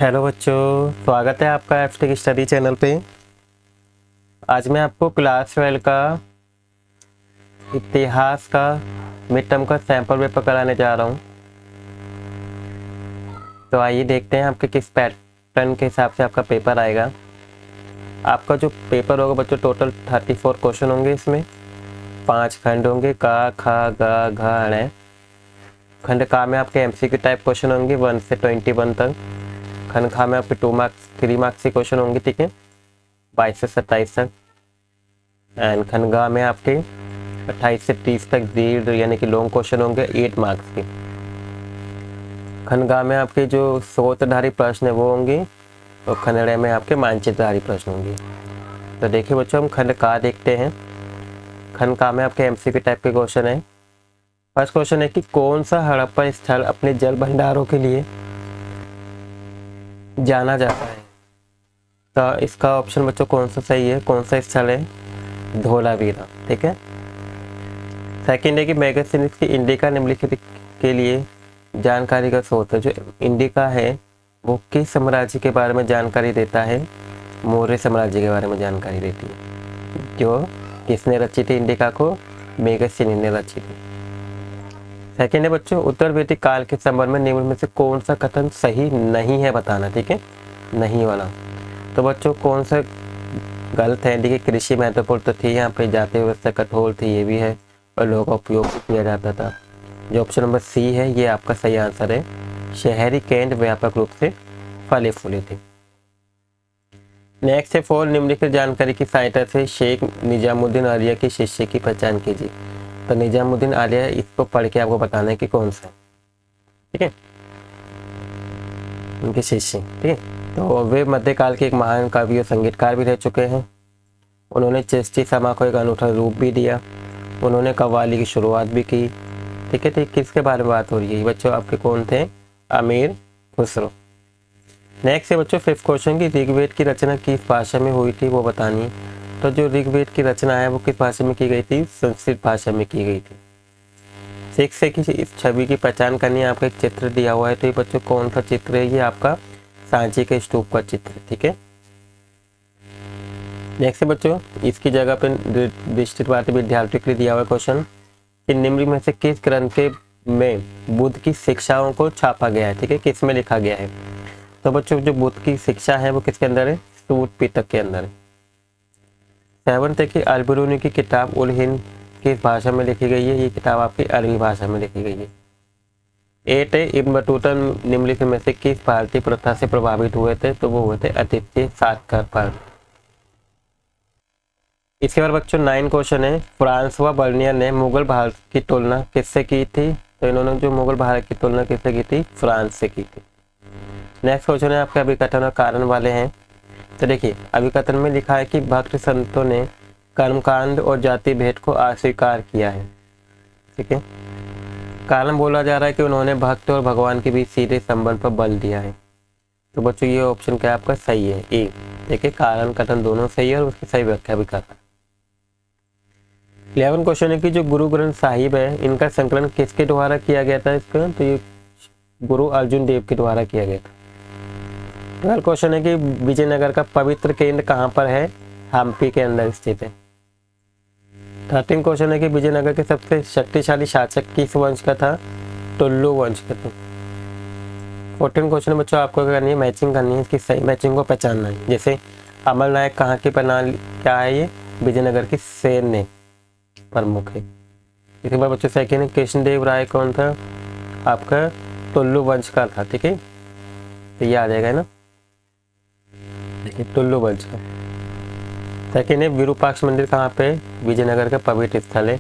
Hello बच्चों, स्वागत है आपका एफटेक स्टडी चैनल पे। आज मैं आपको क्लास 12 का इतिहास का मिड टर्म का सैंपल पेपर कराने जा रहा हूँ। तो आइए देखते हैं आपके किस पैटर्न के हिसाब से आपका पेपर आएगा। आपका जो पेपर होगा बच्चों, टोटल 34 क्वेश्चन होंगे। इसमें 5 खंड होंगे, का, खा, गा, घा, ण। खंड का में आपके एमसीक्यू टाइप क्वेश्चन होंगे 1 से 21 तक। खंड खा में आपके 2 मार्क्स 3 मार्क्स के क्वेश्चन होंगे, ठीक है, 22 से 27 तक। एंड खंड गा में आपके 28 से 30 तक दीर्घ यानी कि लॉन्ग क्वेश्चन होंगे 8 मार्क्स के। खंड गा में आपके जो सूत्रधारी प्रश्न है वो होंगे, और खंड में आपके मानचित्रधारी प्रश्न होंगे। तो देखिए बच्चों, हम खंड का देखते हैं। खंड का में आपके एमसीक्यू टाइप के क्वेश्चन है। फर्स्ट क्वेश्चन है कि कौन सा हड़प्पा स्थल अपने जल भंडारों के लिए जाना जाता है। तो इसका ऑप्शन बच्चों कौन सा सही है, कौन सा स्थल है, धोलावीरा, ठीक है। सेकेंड है कि मैगजीन्स की इंडिका निम्नलिखित के लिए जानकारी का स्रोत है। जो इंडिका है वो किस साम्राज्य के बारे में जानकारी देता है, मौर्य साम्राज्य के बारे में जानकारी देती है। जो किसने रची थी इंडिका को, मैगजीन ने रची थी। सेकेंड है बच्चों, उत्तर वैदिक काल के संबंध में निम्न में से कौन सा कथन सही नहीं है बताना, ठीक है, नहीं वाला। तो बच्चों कौन सा गलत है, देखिए कृषि महत्वपूर्ण तो थी, यहाँ पे जाति व्यवस्था कठोर थी, ये भी है, और लोगों का उपयोग किया जाता था। जो ऑप्शन नंबर सी है ये आपका सही आंसर है। शहरी केंद्र व्यापक रूप से फले फूले थे। नेक्स्ट है, फॉर निम्नलिखित जानकारी की सहायता से शेख निजामुद्दीन आलिया के शिष्य की पहचान कीजिए। तो निजामुद्दीन आलिया, इसको पढ़ के आपको बताना है कि कौन सा, ठीक है, उनके शिष्य, ठीक है। तो वे मध्यकाल के एक महान कवि और संगीतकार भी रह चुके हैं। उन्होंने चिश्ती समा को एक अनूठा रूप भी दिया। उन्होंने कव्वाली की शुरुआत भी की, ठीक है। तो किसके बारे में बात हो रही है बच्चों, आपके कौन थे, अमीर खुसरो। नेक्स्ट है बच्चों फिफ्थ क्वेश्चन की ऋग्वेद की रचना किस भाषा में हुई थी वो बतानी है। तो जो ऋग्वेद की रचना है वो किस भाषा में की गई थी, संस्कृत भाषा में की गई थी। सिक्स है कि इस छवि की पहचान करनी है, आपका एक चित्र दिया हुआ है। तो ये बच्चों कौन सा चित्र है, ये आपका सांची के स्तूप का चित्र, ठीक है। नेक्स्ट है बच्चों, इसकी जगह पे दृष्टि भारतीय विद्यार्थियों के लिए दिया हुआ क्वेश्चन कि निम्न में से किस ग्रंथ के में बुद्ध की शिक्षाओं को छापा गया है, ठीक है, किस में लिखा गया है। तो बच्चों जो बुद्ध की शिक्षा है वो किसके अंदर है, सूत पिटक के अंदर है। सेवंथ है कि अलबरूनी की किताब उल हिंद किस भाषा में लिखी गई है, ये किताब आपकी अरबी भाषा में लिखी गई है। 8 है, इब्न बतूता निम्नलिखित में से किस भारतीय प्रथा से प्रभावित हुए थे। तो वो हुए थे आतिथ्य साधकर पर। इसके बाद बच्चों 9 क्वेश्चन है, फ्रांसवा बर्नियर ने मुगल भारत की तुलना किससे की थी। तो इन्होंने जो मुगल भारत की तुलना किससे की थी, फ्रांस से की थी। नेक्स्ट क्वेश्चन है आपके अभिकथन और कारण वाले हैं। तो देखिए अभिकथन में लिखा है कि भक्त संतों ने कर्मकांड और जाति भेद को अस्वीकार किया है, ठीक है। कारण बोला जा रहा है कि उन्होंने भक्त और भगवान के बीच सीधे संबंध पर बल दिया है। तो बच्चों ये ऑप्शन क्या आपका सही है, ए, देखिए कारण कथन दोनों सही है और उसकी सही व्याख्या भी कर। 11 क्वेश्चन है कि जो गुरु ग्रंथ साहिब है इनका संकलन किसके द्वारा किया गया था इसका। तो ये गुरु अर्जुन देव के द्वारा किया गया था। 12 क्वेश्चन है कि विजयनगर का पवित्र केंद्र कहाँ पर है, हम्पी के अंदर स्थित है। 13 क्वेश्चन है कि विजयनगर के सबसे शक्तिशाली शासक किस वंश का था, टुल्लू वंश का था। 14 क्वेश्चन बच्चों आपको क्या करनी है, मैचिंग करनी है, इसकी सही मैचिंग को पहचानना है। जैसे अमर नायक कहाँ की प्रणाली क्या है, ये विजयनगर की सैन्य प्रमुख है। इसके बाद बच्चों सेकेंड है, कृष्णदेव राय कौन था, आपका टुल्लू वंश का था, ठीक है, तो ये आ जाएगा ना, देखिए टुल्लू वंश का। सेकेंड है, विरूपाक्ष मंदिर कहाँ पे, विजयनगर का पवित्र स्थल है,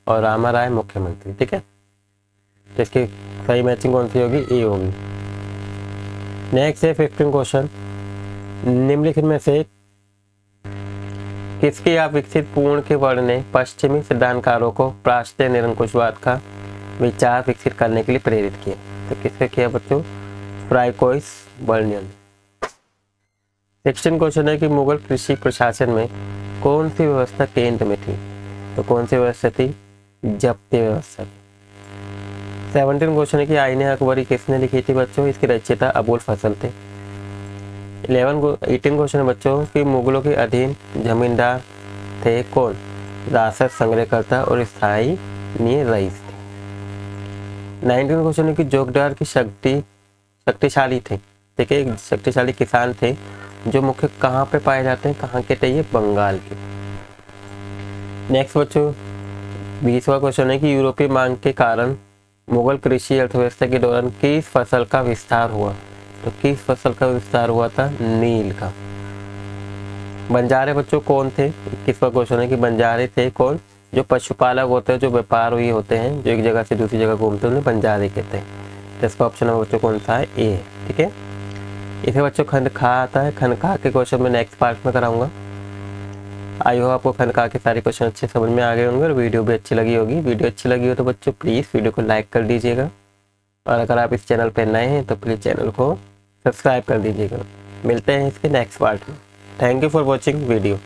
और रामा राय मुख्यमंत्री, ठीक है। तो इसकी सही मैचिंग कौन सी होगी, ए होगी। नेक्स्ट है 15 क्वेश्चन, निम्नलिखित में से किसके आप विकसित पूर्ण के वर्ण ने पश्चिमी सिद्धांतकारों को पाश्चात्य निरंकुशवाद का विचार विकसित करने के लिए प्रेरित किया। तो किसके किया बच्चों, फ्राइकोइस बर्नियर। 16 क्वेश्चन है कि मुगल कृषि प्रशासन में कौन सी व्यवस्था केंद्र में थी। तो कौन सी व्यवस्था थी, जब्ती व्यवस्था। 17 क्वेश्चन है कि आईने अकबरी किसने लिखी थी बच्चों, इसके रचयिता अबुल फजल थे। 18 क्वेश्चन है बच्चों कि मुगलों के अधीन जमींदार थे कौन? राजस्व संग्रहकर्ता और स्थानीय रईस थे। 19 क्वेश्चन है कि जोगदार की शक्तिशाली थे, ठीक है, शक्तिशाली किसान थे जो मुख्य कहाँ पे पाए जाते हैं, कहाँ के थे ये? बंगाल के। नेक्स्ट बच्चों 20वां क्वेश्चन है कि यूरोपीय मांग के कारण मुगल कृषि अर्थव्यवस्था के दौरान किस फसल का विस्तार हुआ? तो किस फसल का विस्तार हुआ था? नील का। बंजारे बच्चों कौन थे? 21वां क्वेश्चन है कि बंजारे थे कौन? जो पशुपालक होते हैं, जो व्यापारी होते हैं, जो एक जगह से दूसरी जगह घूमते हैं, उन्हें बंजारे कहते हैं। तो इसका ऑप्शन है बच्चों कौन सा है? ए, ठीक है। इसे बच्चों खंड खा आता है, खंड खा के क्वेश्चन मैं नेक्स्ट पार्ट में कराऊंगा। आई होप आपको खंड खा के सारे क्वेश्चन अच्छे समझ में आ गए होंगे और वीडियो भी अच्छी लगी होगी। वीडियो अच्छी लगी हो तो बच्चों प्लीज़ वीडियो को लाइक कर दीजिएगा और अगर आप इस चैनल पर नए हैं तो प्लीज़ चैनल को सब्सक्राइब कर दीजिएगा। मिलते हैं इसके नेक्स्ट पार्ट में। Thank you for watching video.